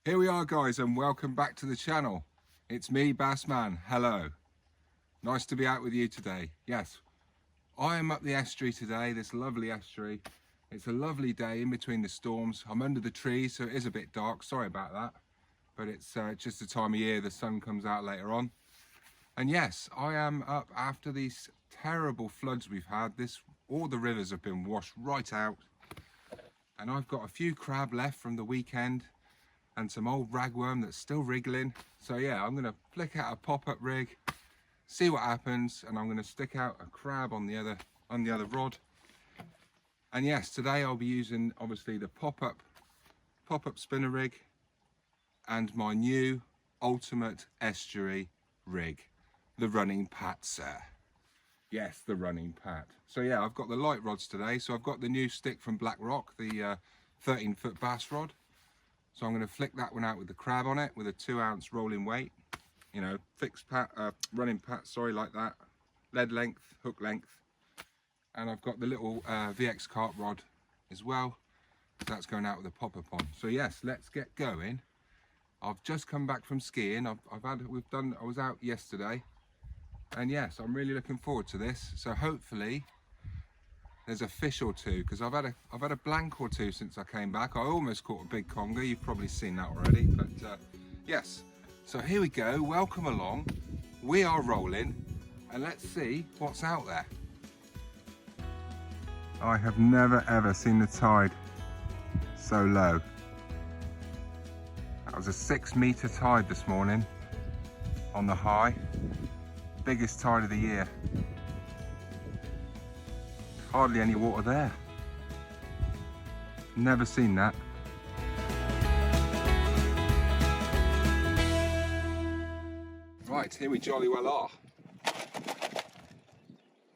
Here we are, guys, and welcome back to the channel. It's me, Bassman. Hello. Nice to be out with you today. Yes, I am up the estuary today, this lovely estuary. It's a lovely day in between the storms. I'm under the trees, so it is a bit dark. Sorry about that. But it's just the time of year the sun comes out later on. And yes, I am up after these terrible floods we've had. All the rivers have been washed right out. And I've got a few crab left from the weekend and some old ragworm that's still wriggling. So yeah, I'm gonna flick out a pop-up rig, see what happens, and I'm gonna stick out a crab on the other rod. And yes, today I'll be using obviously the pop-up spinner rig and my new ultimate estuary rig, the running pat, sir. Yes, the running pat. So yeah, I've got the light rods today. So I've got the new stick from Black Rock, the 13-foot bass rod. So I'm going to flick that one out with the crab on it with a 2-ounce rolling weight, you know, fixed pat, running pat, sorry, like that, lead length, hook length. And I've got the little VX carp rod as well. That's going out with a pop-up on. So yes, let's get going. I've just come back from skiing. I was out yesterday, and yes, I'm really looking forward to this. So hopefully there's a fish or two, because I've had a blank or two since I came back. I almost caught a big conger. You've probably seen that already, but yes. So here we go, welcome along. We are rolling, and let's see what's out there. I have never ever seen the tide so low. That was a 6-meter tide this morning on the high. Biggest tide of the year. Hardly any water there. Never seen that. Right, here we jolly well are. A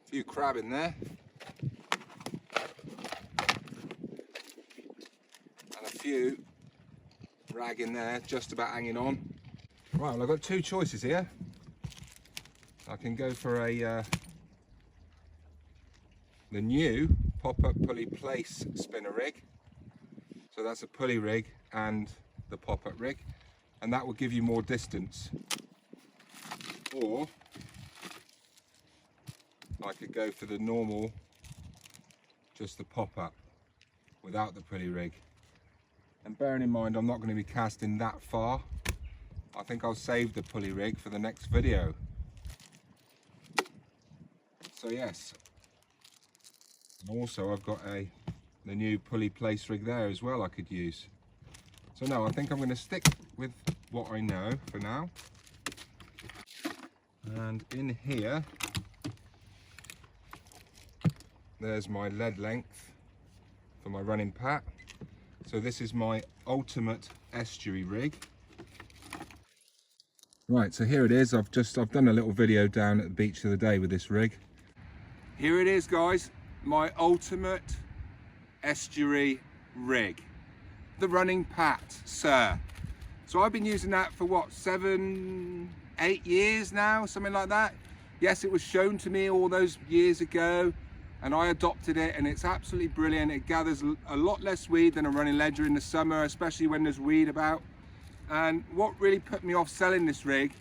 few crab in there. And a few rag in there, just about hanging on. Right, well, I've got two choices here. I can go for the new pop-up pulley place spinner rig. So that's a pulley rig and the pop-up rig, and that will give you more distance. Or I could go for the normal, just the pop-up without the pulley rig. And bearing in mind I'm not going to be casting that far, I think I'll save the pulley rig for the next video. So yes, and also I've got the new pulley place rig there as well I could use. So no, I think I'm going to stick with what I know for now. And in here, there's my lead length for my running pat. So this is my ultimate estuary rig. Right, so here it is. I've done a little video down at the beach the other day with this rig. Here it is, guys, my ultimate estuary rig, the running pat, sir. So I've been using that for what, 7, 8 years now, something like that. Yes, it was shown to me all those years ago, and I adopted it, and it's absolutely brilliant. It gathers a lot less weed than a running ledger in the summer, especially when there's weed about. And what really put me off selling this rig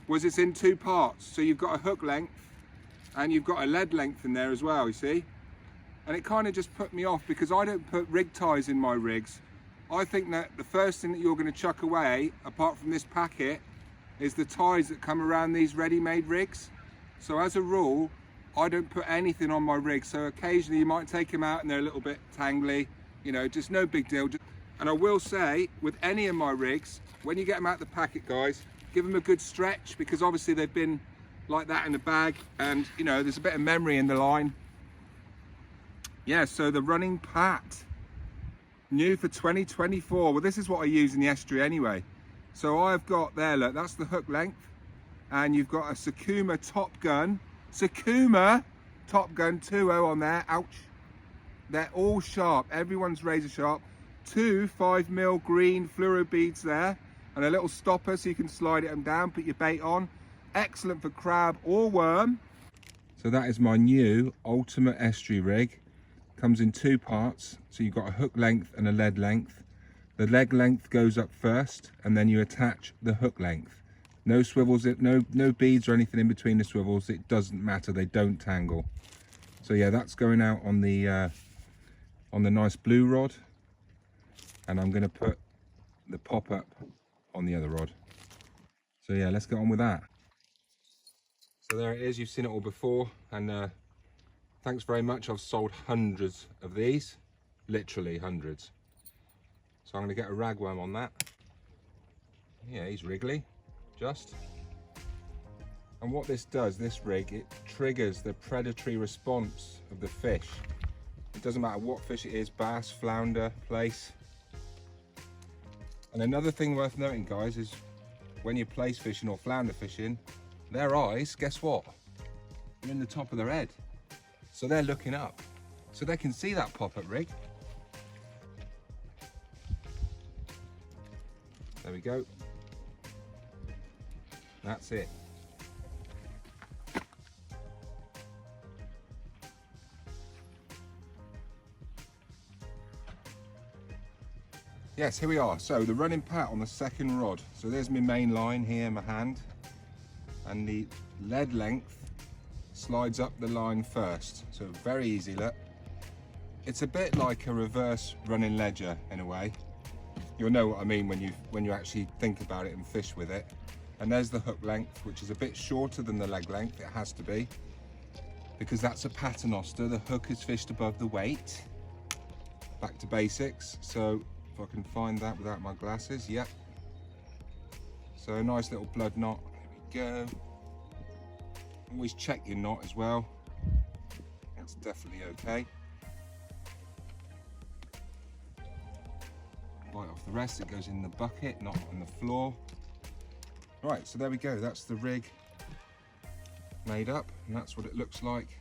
was it's in 2 parts. So you've got a hook length and you've got a lead length in there as well, you see. And it kind of just put me off because I don't put rig ties in my rigs. I think that the first thing that you're going to chuck away, apart from this packet, is the ties that come around these ready-made rigs. So as a rule, I don't put anything on my rig. So occasionally you might take them out and they're a little bit tangly, you know, just no big deal. And I will say, with any of my rigs, when you get them out the packet, guys, give them a good stretch, because obviously they've been like that in the bag, and you know, there's a bit of memory in the line. Yeah, so the running pat, new for 2024. Well, this is what I use in the estuary anyway. So I've got there, look, that's the hook length, and you've got a Sakuma Top Gun 2.0 on there. Ouch. They're all sharp, everyone's razor sharp. 2 5mm green fluoro beads there, and a little stopper so you can slide them down, put your bait on. Excellent for crab or worm. So that is my new ultimate estuary rig. Comes in 2 parts, so you've got a hook length and a lead length. The leg length goes up first, and then you attach the hook length. No swivels, no beads or anything in between the swivels. It doesn't matter, they don't tangle. So yeah, that's going out on the nice blue rod, and I'm going to put the pop-up on the other rod. So yeah, let's get on with that. So there it is, you've seen it all before, and thanks very much. I've sold hundreds of these, literally hundreds. So I'm going to get a ragworm on that. Yeah, he's wriggly, just. And what this does, this rig, it triggers the predatory response of the fish. It doesn't matter what fish it is, bass, flounder, plaice. And another thing worth noting, guys, is when you're plaice fishing or flounder fishing, their eyes, guess what? They're in the top of their head. So they're looking up. So they can see that pop-up rig. There we go. That's it. Yes, here we are. So the running pat on the second rod. So there's my main line here, my hand. And the lead length slides up the line first. So very easy, look. It's a bit like a reverse running ledger in a way. You'll know what I mean when you actually think about it and fish with it. And there's the hook length, which is a bit shorter than the leg length. It has to be, because that's a paternoster. The hook is fished above the weight. Back to basics. So if I can find that without my glasses, yep. So a nice little blood knot. There we go. Always check your knot as well. That's definitely okay. Right off the rest, it goes in the bucket, not on the floor. Right, so there we go. That's the rig made up, and that's what it looks like.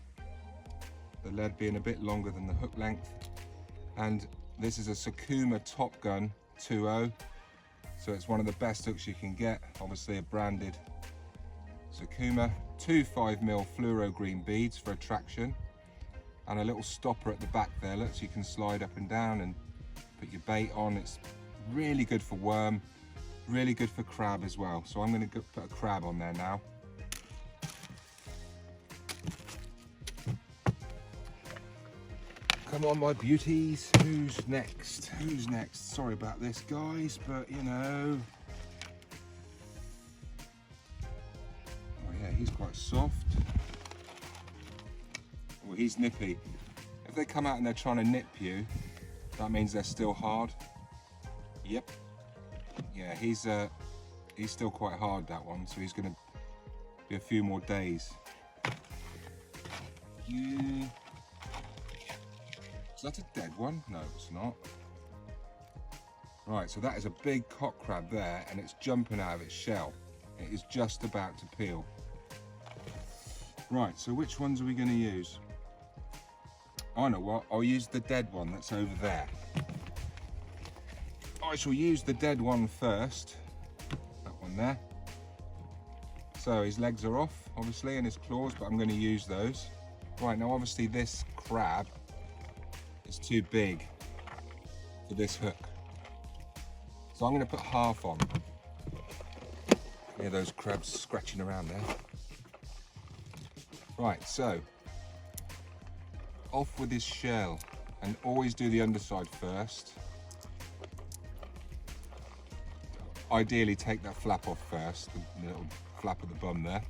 The lead being a bit longer than the hook length. And this is a Sakuma Top Gun 2.0. So it's one of the best hooks you can get. Obviously a branded Sakuma. 2 5mm fluoro green beads for attraction. And a little stopper at the back there, look, so you can slide up and down and put your bait on. It's really good for worm, really good for crab as well. So I'm going to put a crab on there now. Come on, my beauties. Who's next? Who's next? Sorry about this, guys, but you know. Oh yeah, he's quite soft. Well, he's nippy. If they come out and they're trying to nip you, that means they're still hard. Yep. Yeah, he's still quite hard, that one, so he's gonna be a few more days. Is that a dead one? No, it's not. Right, so that is a big cock crab there, and it's jumping out of its shell. It is just about to peel. Right, so which ones are we gonna use? I know what, I'll use the dead one that's over there. I shall use the dead one first, that one there. So his legs are off, obviously, and his claws, but I'm going to use those. Right, now obviously this crab is too big for this hook. So I'm going to put half on. Hear those crabs scratching around there. Right, so off with his shell, and always do the underside first. Ideally take that flap off first, the little flap at the bum there.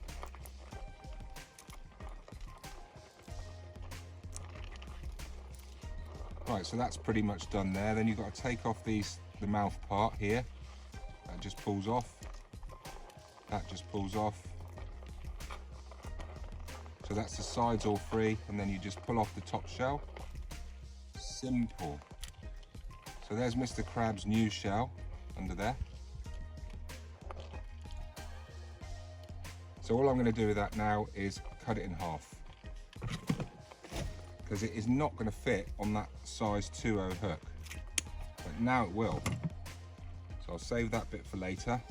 Right, so that's pretty much done there. Then you've got to take off the mouth part here. That just pulls off. That just pulls off. So that's the sides all free, and then you just pull off the top shell. Simple. So there's Mr. Crab's new shell under there. So all I'm going to do with that now is cut it in half, because it is not going to fit on that size 2.0 hook, but now it will. So I'll save that bit for later.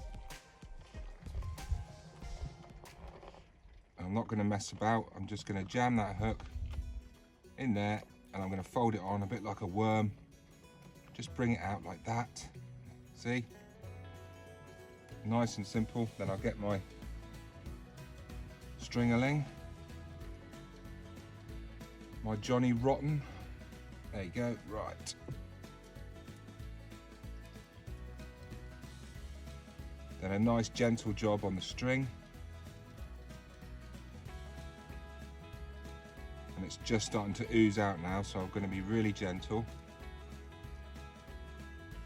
I'm not going to mess about. I'm just going to jam that hook in there, and I'm going to fold it on a bit like a worm, just bring it out like that. See? Nice and simple. Then I'll get my stringerling, my Johnny Rotten. There you go, right. Then a nice gentle job on the string. And it's just starting to ooze out now, so I'm going to be really gentle.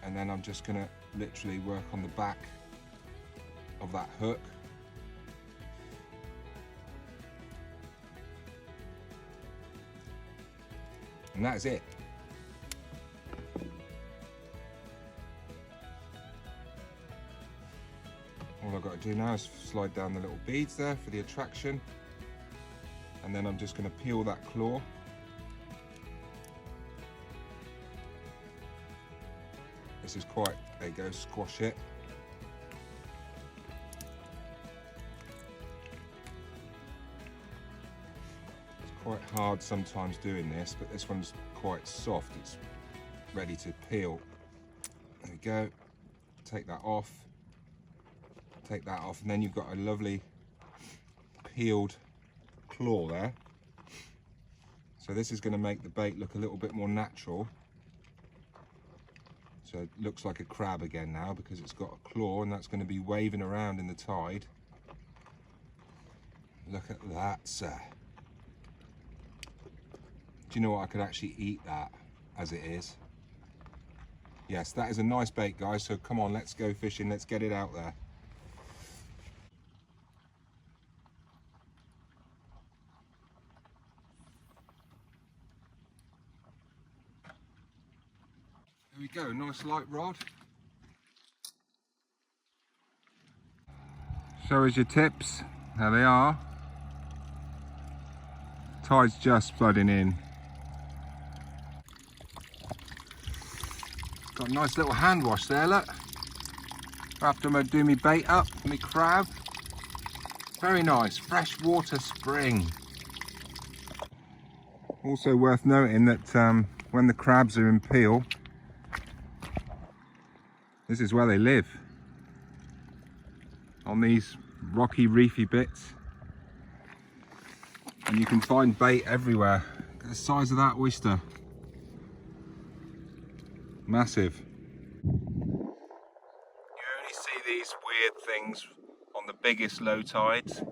And then I'm just going to literally work on the back of that hook. And that's it. All I've got to do now is slide down the little beads there for the attraction. And then I'm just going to peel that claw. This is quite, there you go, squash it. It's quite hard sometimes doing this, but this one's quite soft. It's ready to peel. There we go. Take that off. Take that off, and then you've got a lovely peeled claw there. So this is going to make the bait look a little bit more natural. So it looks like a crab again now because it's got a claw, and that's going to be waving around in the tide. Look at that, sir. Do you know what? I could actually eat that as it is. Yes, that is a nice bait, guys. So come on, let's go fishing. Let's get it out there. There we go, nice light rod. So as your tips, there they are. Tide's just flooding in. Got a nice little hand wash there, look. After I do me bait up, me crab. Very nice, freshwater spring. Also worth noting that when the crabs are in peel, this is where they live. On these rocky, reefy bits. And you can find bait everywhere. Look at the size of that oyster. Massive. You only see these weird things on the biggest low tides.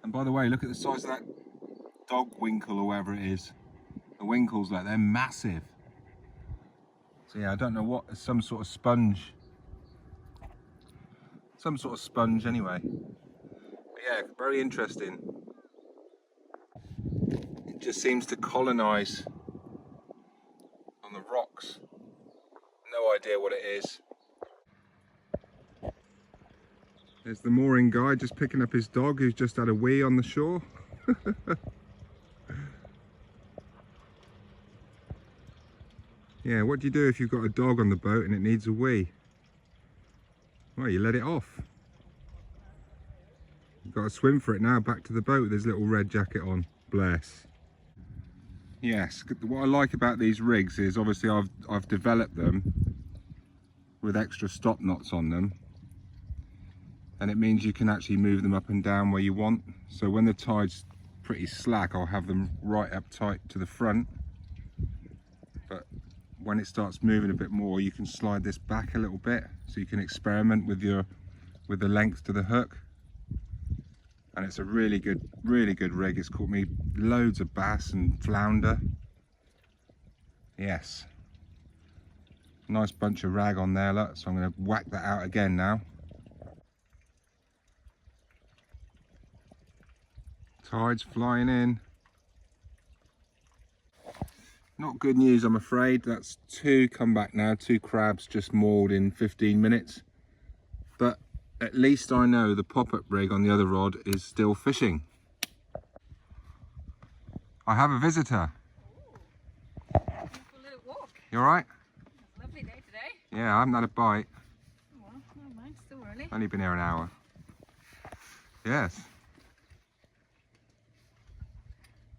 And by the way, look at the size of that dog winkle or whatever it is. The winkles, like, they're massive. So yeah, I don't know what, some sort of sponge. Some sort of sponge anyway. But yeah, very interesting. It just seems to colonize on the rocks. No idea what it is. There's the mooring guy just picking up his dog who's just had a wee on the shore. Yeah, what do you do if you've got a dog on the boat and it needs a wee? Well, you let it off. You've got to swim for it now, back to the boat with his little red jacket on. Bless. Yes, what I like about these rigs is obviously I've developed them with extra stop knots on them. And it means you can actually move them up and down where you want. So when the tide's pretty slack, I'll have them right up tight to the front. But when it starts moving a bit more, you can slide this back a little bit, so you can experiment with the length to the hook. And it's a really good rig. It's caught me loads of bass and flounder. Yes. Nice bunch of rag on there, look. So I'm going to whack that out again now. Tide's flying in. Not good news, I'm afraid. That's two come back now, 2 crabs just mauled in 15 minutes. But at least I know the pop-up rig on the other rod is still fishing. I have a visitor. Ooh, beautiful little walk. You alright? It's a lovely day today. Yeah, I haven't had a bite. Oh, well, never mind, still early. Only been here an hour. Yes.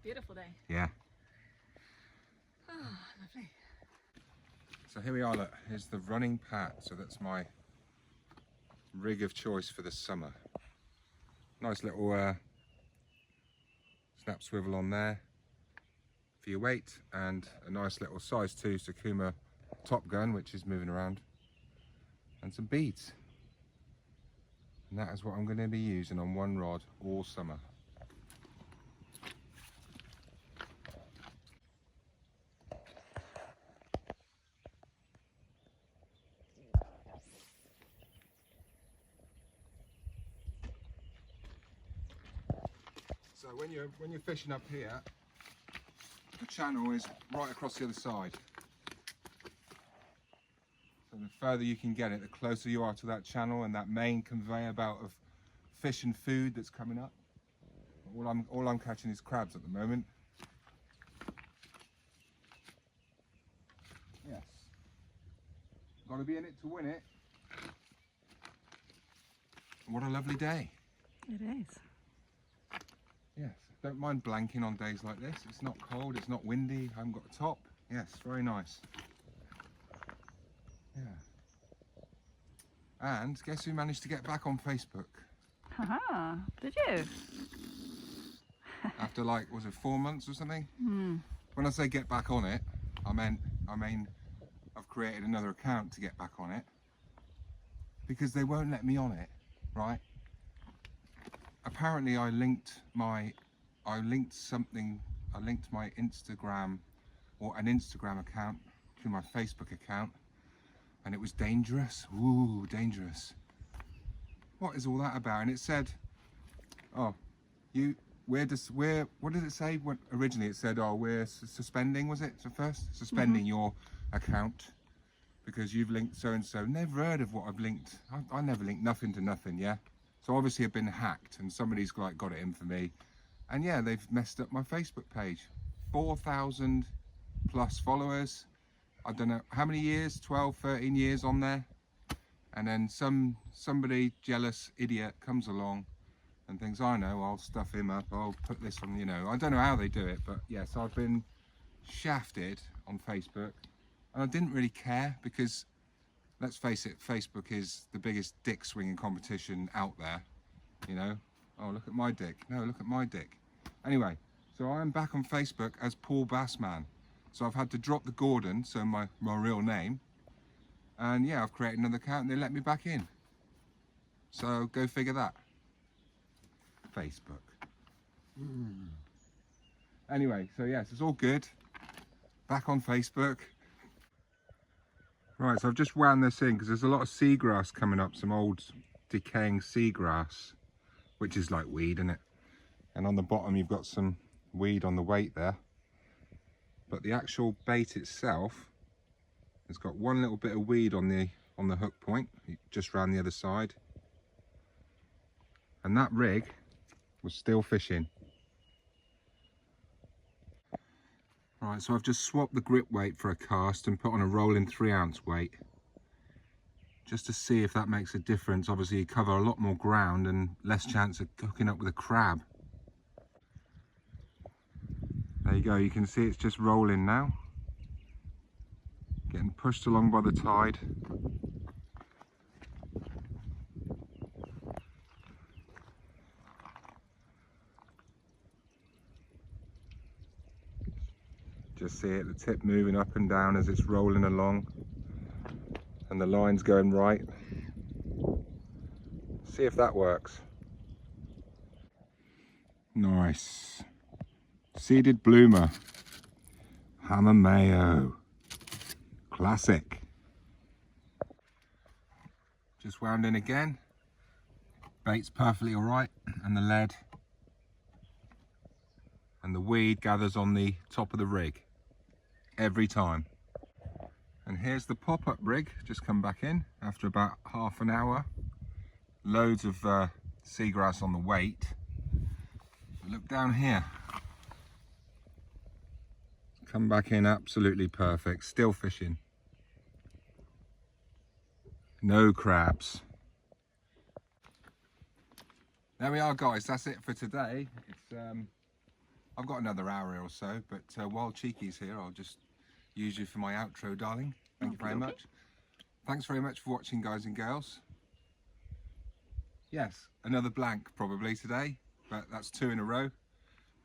Beautiful day. Yeah. Oh, lovely. So here we are, look, here's the running pat. So that's my rig of choice for the summer. Nice little snap swivel on there for your weight, and a nice little size 2 Sakuma top gun which is moving around, and some beads. And that is what I'm going to be using on one rod all summer. So when you're fishing up here, the channel is right across the other side. So the further you can get it, the closer you are to that channel and that main conveyor belt of fish and food that's coming up. All I'm catching is crabs at the moment. Yes. Got to be in it to win it. What a lovely day. It is. Yes, don't mind blanking on days like this. It's not cold, it's not windy, I haven't got a top. Yes, very nice. Yeah. And guess who managed to get back on Facebook? Haha, did you? After like, was it 4 months or something? Hmm. When I say get back on it, I mean I've created another account to get back on it. Because they won't let me on it, right? Apparently I linked my Instagram, or an Instagram account, to my Facebook account, and it was dangerous. Ooh, dangerous. What is all that about? And it said, oh, what did it say? Originally it said, oh, we're suspending, was it? So first, suspending your account because you've linked so and so. Never heard of what I've linked. I never linked nothing to nothing, yeah? So obviously I've been hacked and somebody's got it in for me. And yeah, they've messed up my Facebook page. 4,000 plus followers. I don't know how many years, 12, 13 years on there. And then somebody jealous idiot comes along and thinks, I know, I'll stuff him up, I'll put this on, you know. I don't know how they do it, but yes, I've been shafted on Facebook. And I didn't really care because, let's face it, Facebook is the biggest dick swinging competition out there, you know. Oh, look at my dick. No, look at my dick. Anyway, so I'm back on Facebook as Paul Bassman. So I've had to drop the Gordon, so my real name. And yeah, I've created another account and they let me back in. So go figure that. Facebook. Anyway, so yes, it's all good. Back on Facebook. Right, so I've just wound this in because there's a lot of seagrass coming up, some old decaying seagrass, which is like weed, isn't it? And on the bottom you've got some weed on the weight there. But the actual bait itself has got one little bit of weed on the hook point, just round the other side. And that rig was still fishing. Right, so I've just swapped the grip weight for a cast and put on a rolling 3-ounce weight. Just to see if that makes a difference. Obviously you cover a lot more ground and less chance of hooking up with a crab. There you go, you can see it's just rolling now. Getting pushed along by the tide. Just see it, the tip moving up and down as it's rolling along. And the line's going right. See if that works. Nice. Seeded bloomer. Hammer mayo. Classic. Just wound in again. Bait's perfectly alright, and the lead and the weed gathers on the top of the rig every time. And here's the pop-up rig, just come back in after about half an hour. Loads of seagrass on the weight. But look down here. Come back in absolutely perfect, still fishing. No crabs. There we are guys, that's it for today. It's I've got another hour or so, but while Cheeky's here I'll just use you for my outro, darling. Thank you very Okey-dokey. much. Thanks very much for watching, guys and girls. Yes, another blank probably today, but that's 2 in a row.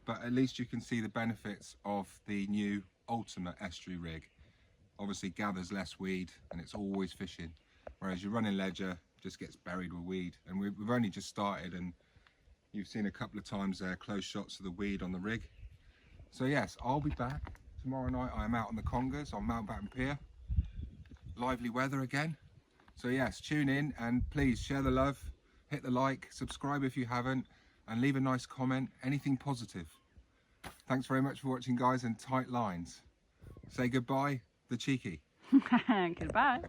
But at least you can see the benefits of the new ultimate estuary rig. Obviously gathers less weed and it's always fishing, whereas your running ledger just gets buried with weed. And we've only just started, and you've seen a couple of times there close shots of the weed on the rig. So yes, I'll be back tomorrow night. I am out on the Congers on Mountbatten Pier. Lively weather again. So yes, tune in and please share the love, hit the like, subscribe if you haven't, and leave a nice comment, anything positive. Thanks very much for watching, guys, and tight lines. Say goodbye, the cheeky. Goodbye.